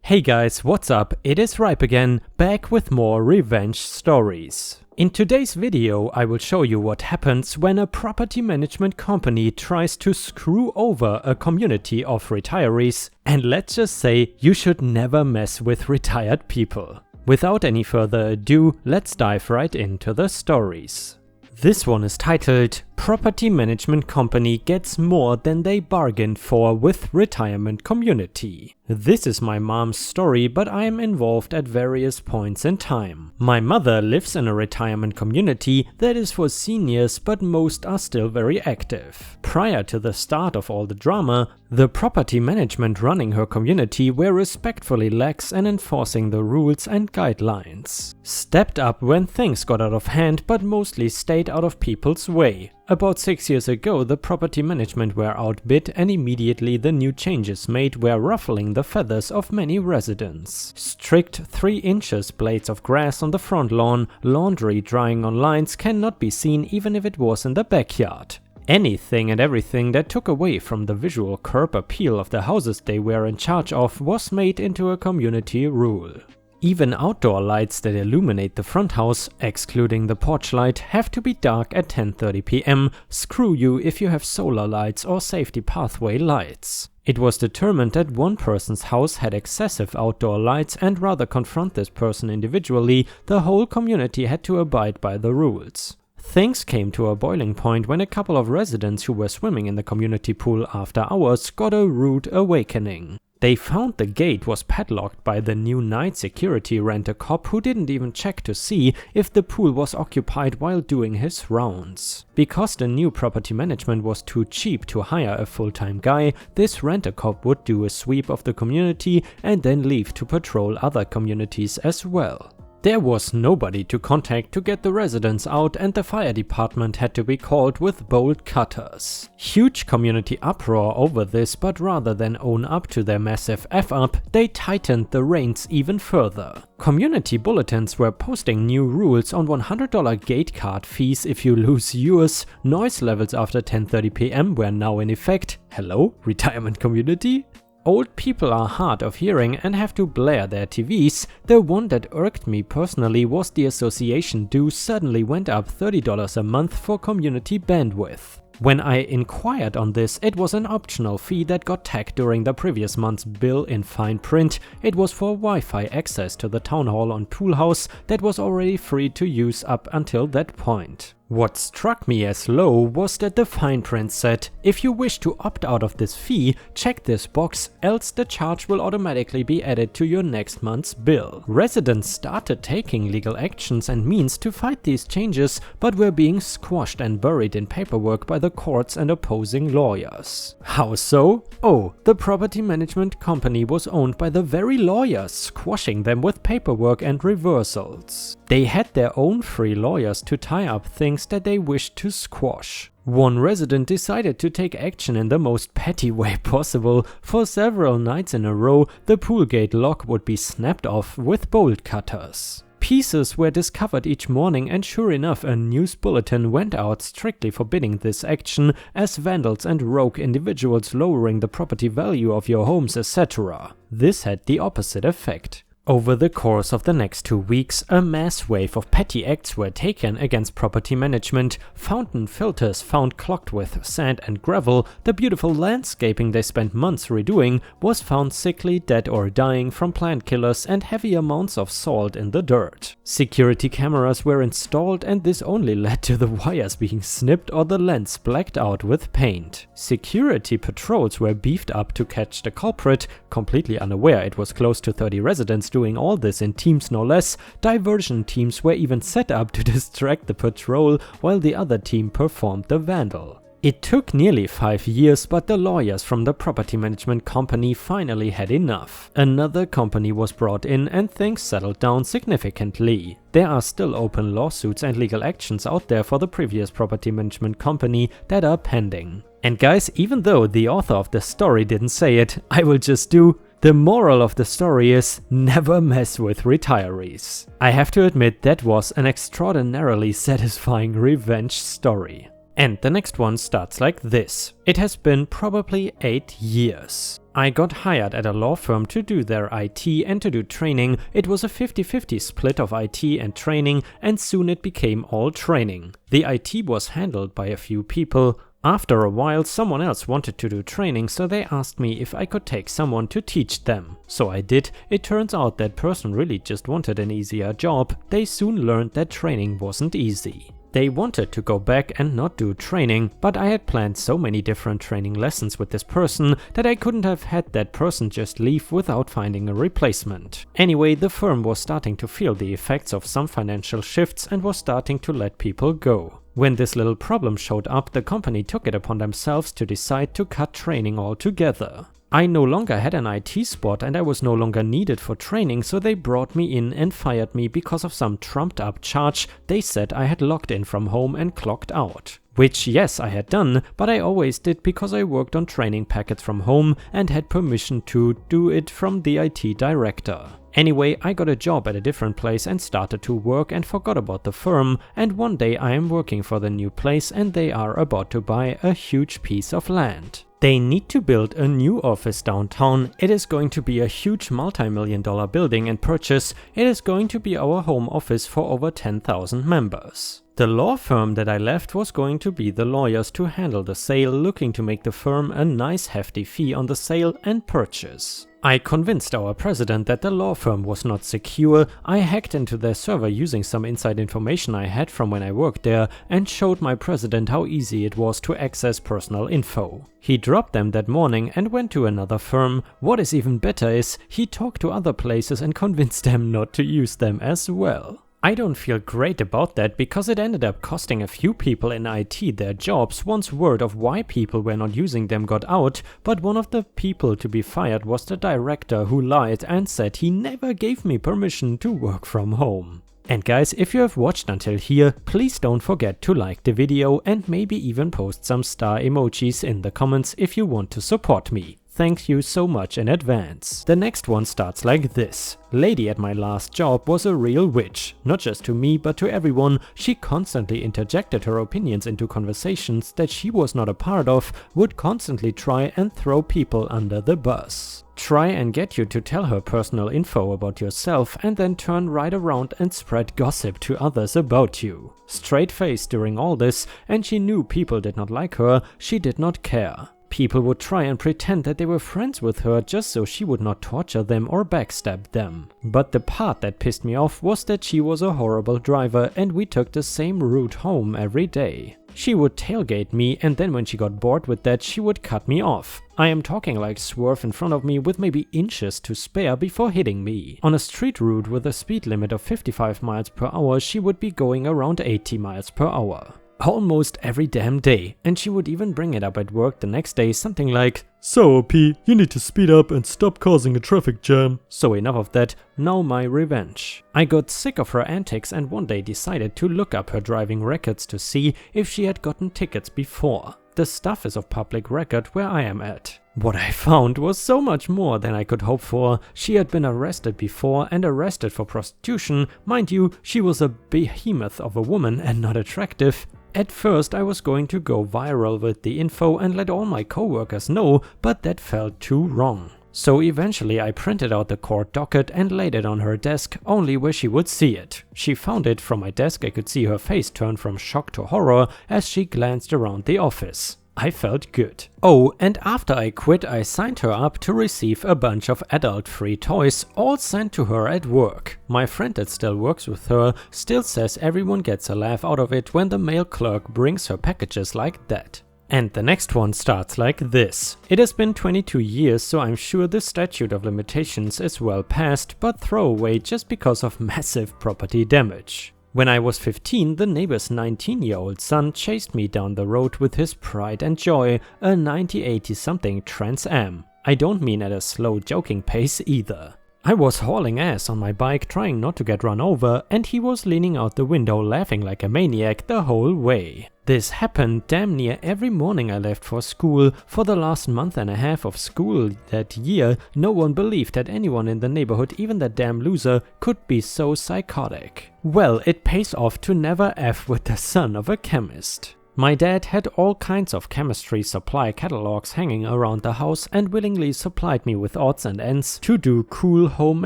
Hey guys, what's up? It is Ripe again, back with more revenge stories. In today's video I will show you what happens when a property management company tries to screw over a community of retirees, and let's just say you should never mess with retired people. Without any further ado, let's dive right into the stories. This one is titled Property Management Company Gets More Than They Bargained For with Retirement Community. This is my mom's story, but I am involved at various points in time. My mother lives in a retirement community that is for seniors, but most are still very active. Prior to the start of all the drama, the property management running her community were respectfully lax in enforcing the rules and guidelines. Stepped up when things got out of hand, but mostly stayed out of people's way. About 6 years ago, the property management were outbid, and immediately the new changes made were ruffling the feathers of many residents. Strict 3 inches blades of grass on the front lawn, laundry drying on lines cannot be seen even if it was in the backyard. Anything and everything that took away from the visual curb appeal of the houses they were in charge of was made into a community rule. Even outdoor lights that illuminate the front house, excluding the porch light, have to be dark at 10:30 p.m. Screw you if you have solar lights or safety pathway lights. It was determined that one person's house had excessive outdoor lights, and rather confront this person individually, the whole community had to abide by the rules. Things came to a boiling point when a couple of residents who were swimming in the community pool after hours got a rude awakening. They found the gate was padlocked by the new night security rent-a-cop who didn't even check to see if the pool was occupied while doing his rounds. Because the new property management was too cheap to hire a full-time guy, this rent-a-cop would do a sweep of the community and then leave to patrol other communities as well. There was nobody to contact to get the residents out, and the fire department had to be called with bolt cutters. Huge community uproar over this, but rather than own up to their massive F-up, they tightened the reins even further. Community bulletins were posting new rules on $100 gate card fees if you lose yours, noise levels after 10:30 p.m. were now in effect. Hello, retirement community? Old people are hard of hearing and have to blare their TVs. The one that irked me personally was the association dues suddenly went up $30 a month for community bandwidth. When I inquired on this, it was an optional fee that got tagged during the previous month's bill in fine print. It was for Wi-Fi access to the town hall on Pool House that was already free to use up until that point. What struck me as low was that the fine print said, if you wish to opt out of this fee, check this box, else the charge will automatically be added to your next month's bill. Residents started taking legal actions and means to fight these changes, but were being squashed and buried in paperwork by the courts and opposing lawyers. How so? Oh, the property management company was owned by the very lawyers, squashing them with paperwork and reversals. They had their own free lawyers to tie up things that they wished to squash. One resident decided to take action in the most petty way possible. For several nights in a row, the pool gate lock would be snapped off with bolt cutters. Pieces were discovered each morning, and sure enough a news bulletin went out strictly forbidding this action as vandals and rogue individuals lowering the property value of your homes, etc. This had the opposite effect. Over the course of the next 2 weeks, a mass wave of petty acts were taken against property management. Fountain filters found clogged with sand and gravel, the beautiful landscaping they spent months redoing was found sickly, dead or dying from plant killers, and heavy amounts of salt in the dirt. Security cameras were installed, and this only led to the wires being snipped or the lens blacked out with paint. Security patrols were beefed up to catch the culprit, completely unaware it was close to 30 residents doing all this in teams no less. Diversion teams were even set up to distract the patrol while the other team performed the vandal. It took nearly 5 years, but the lawyers from the property management company finally had enough. Another company was brought in and things settled down significantly. There are still open lawsuits and legal actions out there for the previous property management company that are pending. And guys, even though the author of the story didn't say it, I will just do. The moral of the story is never mess with retirees. I have to admit that was an extraordinarily satisfying revenge story. And the next one starts like this. It has been probably 8 years. I got hired at a law firm to do their IT and to do training. It was a 50-50 split of IT and training, and soon it became all training. The IT was handled by a few people. After a while, someone else wanted to do training, so they asked me if I could take someone to teach them. So I did. It turns out that person really just wanted an easier job. They soon learned that training wasn't easy. They wanted to go back and not do training, but I had planned so many different training lessons with this person that I couldn't have had that person just leave without finding a replacement. Anyway, the firm was starting to feel the effects of some financial shifts and was starting to let people go. When this little problem showed up, the company took it upon themselves to decide to cut training altogether. I no longer had an IT spot and I was no longer needed for training, so they brought me in and fired me because of some trumped up charge they said I had logged in from home and clocked out. Which, yes, I had done, but I always did because I worked on training packets from home and had permission to do it from the IT director. Anyway, I got a job at a different place and started to work and forgot about the firm, and one day I am working for the new place and they are about to buy a huge piece of land. They need to build a new office downtown. It is going to be a huge multi-million-dollar building and purchase. It is going to be our home office for over 10,000 members. The law firm that I left was going to be the lawyers to handle the sale, looking to make the firm a nice hefty fee on the sale and purchase. I convinced our president that the law firm was not secure. I hacked into their server using some inside information I had from when I worked there and showed my president how easy it was to access personal info. He dropped them that morning and went to another firm. What is even better is he talked to other places and convinced them not to use them as well. I don't feel great about that because it ended up costing a few people in IT their jobs once word of why people were not using them got out, but one of the people to be fired was the director who lied and said he never gave me permission to work from home. And guys, if you have watched until here, please don't forget to like the video and maybe even post some star emojis in the comments if you want to support me. Thank you so much in advance. The next one starts like this. Lady at my last job was a real witch. Not just to me, but to everyone. She constantly interjected her opinions into conversations that she was not a part of, would constantly try and throw people under the bus. Try and get you to tell her personal info about yourself and then turn right around and spread gossip to others about you. Straight face during all this, and she knew people did not like her, she did not care. People would try and pretend that they were friends with her just so she would not torture them or backstab them. But the part that pissed me off was that she was a horrible driver and we took the same route home every day. She would tailgate me and then when she got bored with that she would cut me off. I am talking like swerve in front of me with maybe inches to spare before hitting me. On a street route with a speed limit of 55 miles per hour she would be going around 80 miles per hour. Almost every damn day, and she would even bring it up at work the next day, something like, "So OP, you need to speed up and stop causing a traffic jam." So enough of that, now my revenge. I got sick of her antics and one day decided to look up her driving records to see if she had gotten tickets before. The stuff is of public record where I am at. What I found was so much more than I could hope for. She had been arrested before and arrested for prostitution. Mind you, she was a behemoth of a woman and not attractive. At first I was going to go viral with the info and let all my coworkers know, but that felt too wrong. So eventually I printed out the court docket and laid it on her desk, only where she would see it. She found it. From my desk I could see her face turn from shock to horror as she glanced around the office. I felt good. Oh, and after I quit I signed her up to receive a bunch of adult free toys, all sent to her at work. My friend that still works with her still says everyone gets a laugh out of it when the mail clerk brings her packages like that. And the next one starts like this. It has been 22 years, so I'm sure the statute of limitations is well past, but throw away just because of massive property damage. When I was 15, the neighbor's 19-year-old son chased me down the road with his pride and joy, a 90-80 something Trans Am. I don't mean at a slow joking pace either. I was hauling ass on my bike trying not to get run over and he was leaning out the window laughing like a maniac the whole way. This happened damn near every morning I left for school. For the last month and a half of school that year, no one believed that anyone in the neighborhood, even that damn loser, could be so psychotic. Well, it pays off to never F with the son of a chemist. My dad had all kinds of chemistry supply catalogs hanging around the house and willingly supplied me with odds and ends to do cool home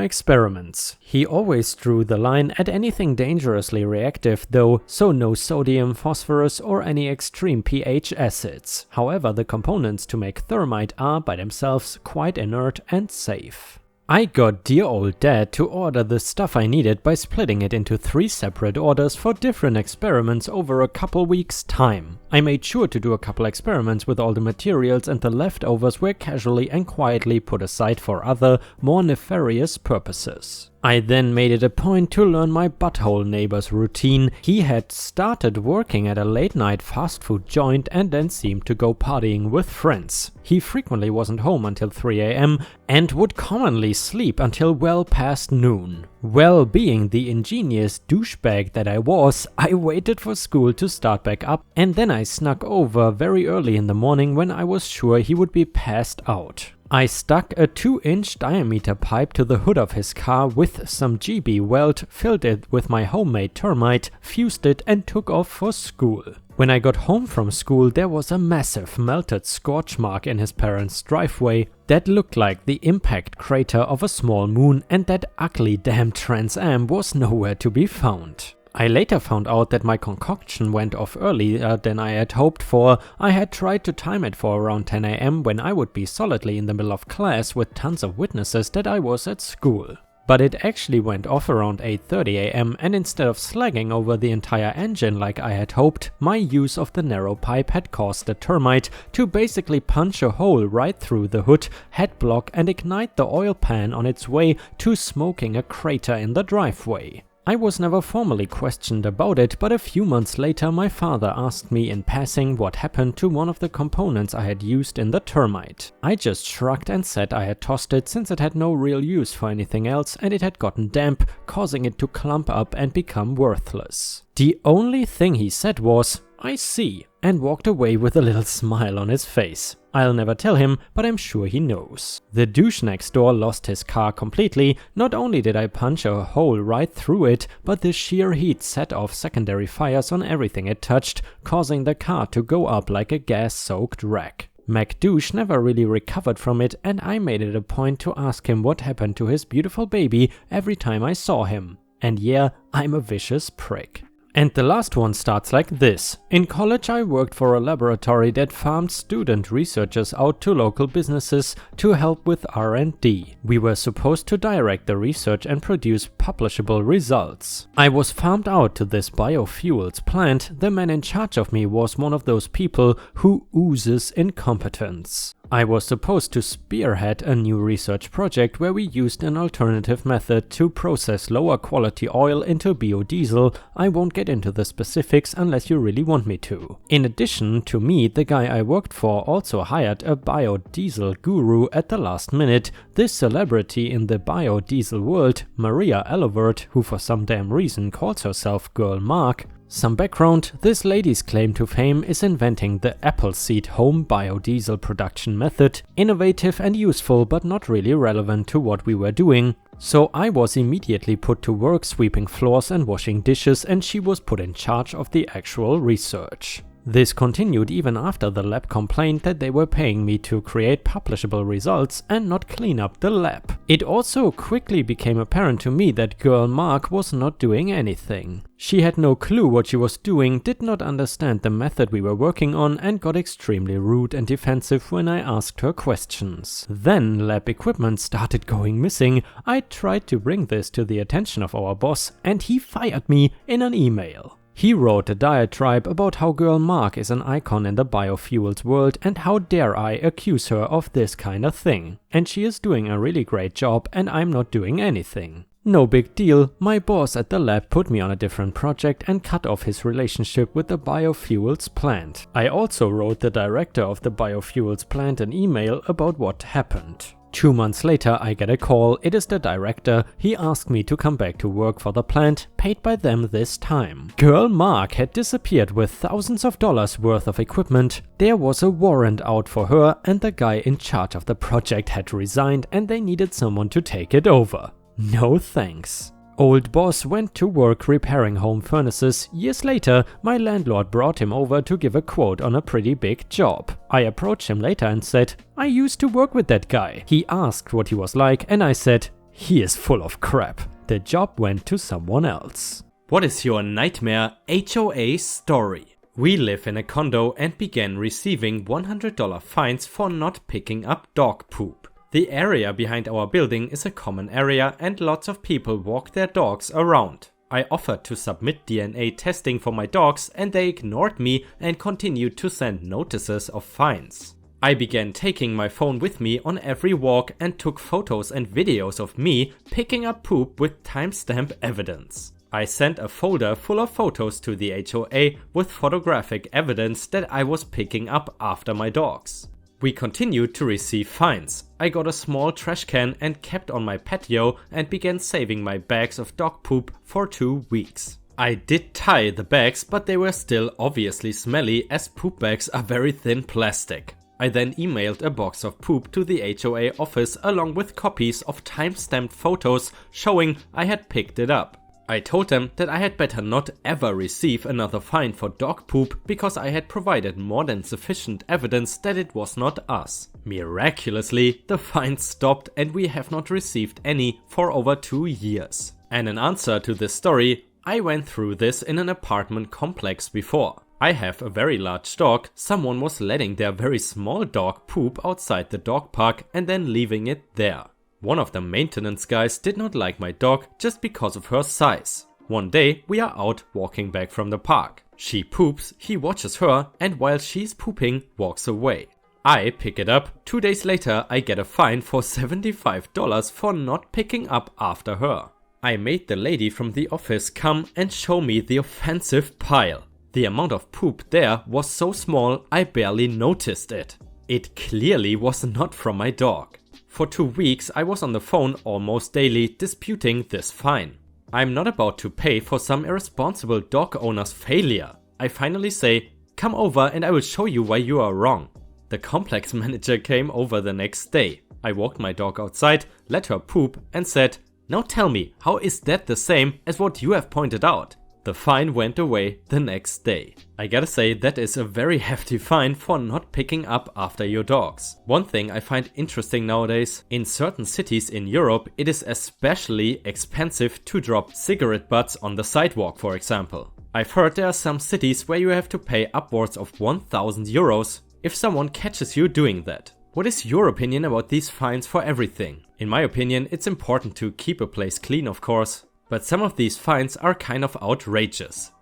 experiments. He always drew the line at anything dangerously reactive though, so no sodium, phosphorus or any extreme pH acids. However, the components to make thermite are by themselves quite inert and safe. I got dear old dad to order the stuff I needed by splitting it into 3 separate orders for different experiments over a couple weeks' time. I made sure to do a couple experiments with all the materials, and the leftovers were casually and quietly put aside for other, more nefarious purposes. I then made it a point to learn my butthole neighbor's routine. He had started working at a late-night fast food joint and then seemed to go partying with friends. He frequently wasn't home until 3 AM and would commonly sleep until well past noon. Well, being the ingenious douchebag that I was, I waited for school to start back up, and then I snuck over very early in the morning when I was sure he would be passed out. I stuck a 2-inch diameter pipe to the hood of his car with some GB weld, filled it with my homemade termite, fused it and took off for school. When I got home from school, there was a massive melted scorch mark in his parents' driveway that looked like the impact crater of a small moon, and that ugly damn Trans Am was nowhere to be found. I later found out that my concoction went off earlier than I had hoped for. I had tried to time it for around 10 AM when I would be solidly in the middle of class with tons of witnesses that I was at school. But it actually went off around 8:30 AM, and instead of slagging over the entire engine like I had hoped, my use of the narrow pipe had caused the termite to basically punch a hole right through the hood, head block and ignite the oil pan on its way to smoking a crater in the driveway. I was never formally questioned about it, but a few months later my father asked me in passing what happened to one of the components I had used in the termite. I just shrugged and said I had tossed it since it had no real use for anything else and it had gotten damp, causing it to clump up and become worthless. The only thing he said was, "I see," and walked away with a little smile on his face. I'll never tell him, but I'm sure he knows. The douche next door lost his car completely. Not only did I punch a hole right through it, but the sheer heat set off secondary fires on everything it touched, causing the car to go up like a gas-soaked wreck. McDouche never really recovered from it, and I made it a point to ask him what happened to his beautiful baby every time I saw him. And yeah, I'm a vicious prick. And the last one starts like this. In college I worked for a laboratory that farmed student researchers out to local businesses to help with R&D. We were supposed to direct the research and produce publishable results. I was farmed out to this biofuels plant. The man in charge of me was one of those people who oozes incompetence. I was supposed to spearhead a new research project where we used an alternative method to process lower quality oil into biodiesel. I won't get into the specifics unless you really want me to. In addition to me, the guy I worked for also hired a biodiesel guru at the last minute. This celebrity in the biodiesel world, Maria Elevert, who for some damn reason calls herself Girl Mark. Some background: this lady's claim to fame is inventing the Appleseed home biodiesel production method, innovative and useful but not really relevant to what we were doing. So I was immediately put to work sweeping floors and washing dishes, and she was put in charge of the actual research. This continued even after the lab complained that they were paying me to create publishable results and not clean up the lab. It also quickly became apparent to me that Girl Mark was not doing anything. She had no clue what she was doing, did not understand the method we were working on, and got extremely rude and defensive when I asked her questions. Then lab equipment started going missing. I tried to bring this to the attention of our boss, and he fired me in an email. He wrote a diatribe about how Girl Mark is an icon in the biofuels world and how dare I accuse her of this kind of thing. And she is doing a really great job and I'm not doing anything. No big deal, my boss at the lab put me on a different project and cut off his relationship with the biofuels plant. I also wrote the director of the biofuels plant an email about what happened. 2 months later I get a call. It is the director. He asked me to come back to work for the plant, paid by them this time. Girl Mark had disappeared with thousands of dollars worth of equipment. There was a warrant out for her and the guy in charge of the project had resigned and they needed someone to take it over. No thanks. Old boss went to work repairing home furnaces. Years later, my landlord brought him over to give a quote on a pretty big job. I approached him later and said, "I used to work with that guy." He asked what he was like and I said, "He is full of crap." The job went to someone else. What is your nightmare HOA story? We live in a condo and began receiving $100 fines for not picking up dog poop. The area behind our building is a common area and lots of people walk their dogs around. I offered to submit DNA testing for my dogs and they ignored me and continued to send notices of fines. I began taking my phone with me on every walk and took photos and videos of me picking up poop with timestamp evidence. I sent a folder full of photos to the HOA with photographic evidence that I was picking up after my dogs. We continued to receive fines. I got a small trash can and kept on my patio and began saving my bags of dog poop for 2 weeks. I did tie the bags, but they were still obviously smelly as poop bags are very thin plastic. I then emailed a box of poop to the HOA office along with copies of timestamped photos showing I had picked it up. I told them that I had better not ever receive another fine for dog poop because I had provided more than sufficient evidence that it was not us. Miraculously, the fines stopped and we have not received any for over 2 years. And in answer to this story, I went through this in an apartment complex before. I have a very large dog. Someone was letting their very small dog poop outside the dog park and then leaving it there. One of the maintenance guys did not like my dog just because of her size. One day we are out walking back from the park. She poops, he watches her and while she's pooping walks away. I pick it up. 2 days later I get a fine for $75 for not picking up after her. I made the lady from the office come and show me the offensive pile. The amount of poop there was so small I barely noticed it. It clearly was not from my dog. For 2 weeks I was on the phone almost daily disputing this fine. I'm not about to pay for some irresponsible dog owner's failure. I finally say, "Come over and I will show you why you are wrong." The complex manager came over the next day. I walked my dog outside, let her poop and said, "Now tell me, how is that the same as what you have pointed out?" The fine went away the next day. I gotta say that is a very hefty fine for not picking up after your dogs. One thing I find interesting nowadays, in certain cities in Europe it is especially expensive to drop cigarette butts on the sidewalk, for example. I've heard there are some cities where you have to pay upwards of 1,000 euros if someone catches you doing that. What is your opinion about these fines for everything? In my opinion, it's important to keep a place clean, of course. But some of these fines are kind of outrageous.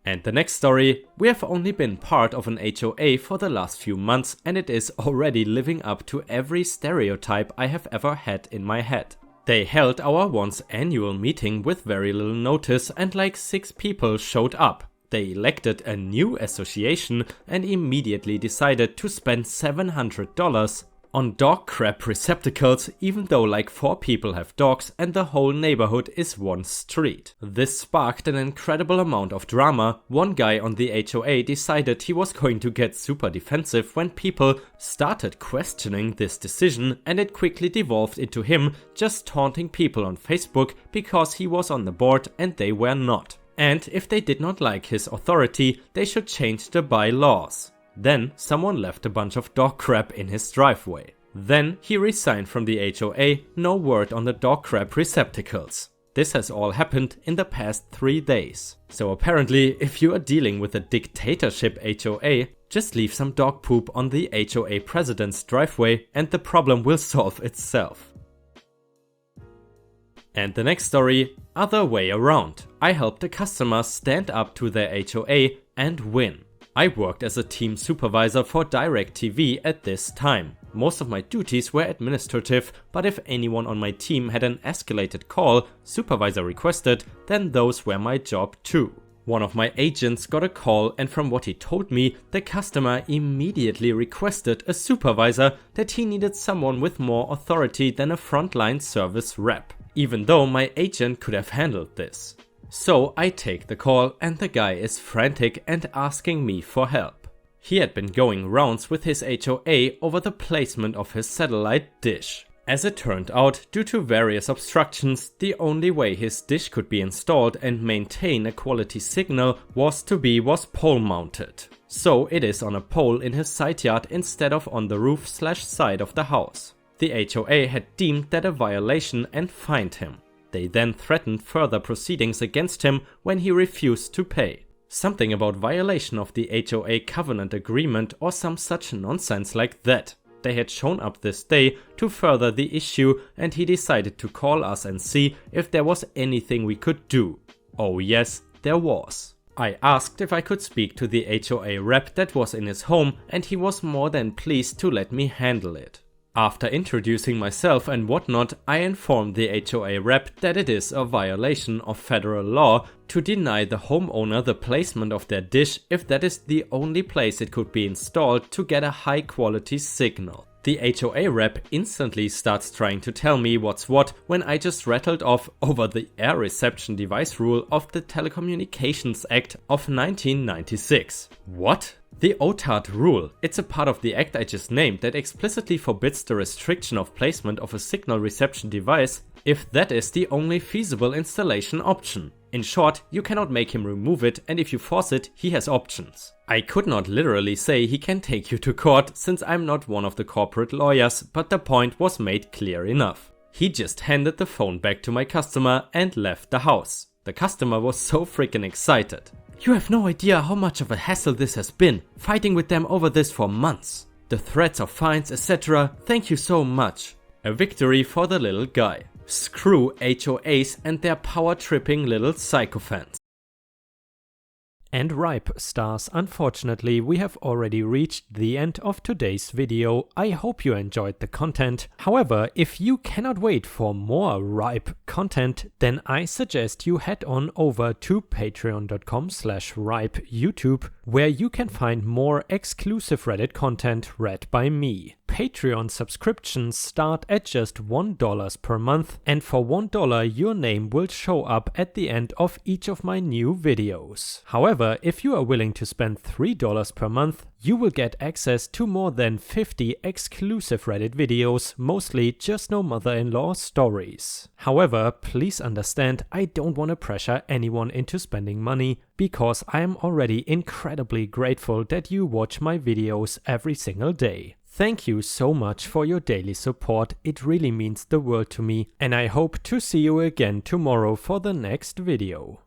And the next story, we have only been part of an HOA for the last few months and it is already living up to every stereotype I have ever had in my head. They held our once annual meeting with very little notice and like 6 people showed up. They elected a new association and immediately decided to spend $700 on dog crap receptacles, even though like 4 people have dogs and the whole neighborhood is one street. This sparked an incredible amount of drama. One guy on the HOA decided he was going to get super defensive when people started questioning this decision and it quickly devolved into him just taunting people on Facebook because he was on the board and they were not. And if they did not like his authority, they should change the bylaws. Then someone left a bunch of dog crap in his driveway. Then he resigned from the HOA, no word on the dog crap receptacles. This has all happened in the past 3 days. So apparently, if you are dealing with a dictatorship HOA, just leave some dog poop on the HOA president's driveway and the problem will solve itself. And the next story, other way around. I helped a customer stand up to their HOA and win. I worked as a team supervisor for DirecTV at this time. Most of my duties were administrative, but if anyone on my team had an escalated call, supervisor requested, then those were my job too. One of my agents got a call and from what he told me, the customer immediately requested a supervisor that he needed someone with more authority than a frontline service rep, even though my agent could have handled this. So I take the call and the guy is frantic and asking me for help. He had been going rounds with his HOA over the placement of his satellite dish. As it turned out, due to various obstructions, the only way his dish could be installed and maintain a quality signal was pole mounted. So it is on a pole in his side yard instead of on the roof/side of the house. The HOA had deemed that a violation and fined him. They then threatened further proceedings against him when he refused to pay. Something about violation of the HOA covenant agreement or some such nonsense like that. They had shown up this day to further the issue, and he decided to call us and see if there was anything we could do. Oh yes, there was. I asked if I could speak to the HOA rep that was in his home, and he was more than pleased to let me handle it. After introducing myself and whatnot, I informed the HOA rep that it is a violation of federal law to deny the homeowner the placement of their dish if that is the only place it could be installed to get a high quality signal. The HOA rep instantly starts trying to tell me what's what when I just rattled off over the air reception device rule of the Telecommunications Act of 1996. What? The OTAT rule. It's a part of the act I just named that explicitly forbids the restriction of placement of a signal reception device if that is the only feasible installation option. In short, you cannot make him remove it, and if you force it, he has options. I could not literally say he can take you to court since I'm not one of the corporate lawyers, but the point was made clear enough. He just handed the phone back to my customer and left the house. The customer was so freaking excited. You have no idea how much of a hassle this has been, fighting with them over this for months. The threats of fines, etc. Thank you so much. A victory for the little guy. Screw HOAs and their power-tripping little sycophants. And Ripe stars, unfortunately we have already reached the end of today's video. I hope you enjoyed the content. However, if you cannot wait for more Ripe content, then I suggest you head on over to patreon.com/ripeyoutube, where you can find more exclusive Reddit content read by me. Patreon subscriptions start at just $1 per month, and for $1 your name will show up at the end of each of my new videos. However, if you are willing to spend $3 per month, you will get access to more than 50 exclusive Reddit videos, mostly just no mother-in-law stories. However, please understand, I don't want to pressure anyone into spending money, because I am already incredibly grateful that you watch my videos every single day. Thank you so much for your daily support, it really means the world to me, and I hope to see you again tomorrow for the next video.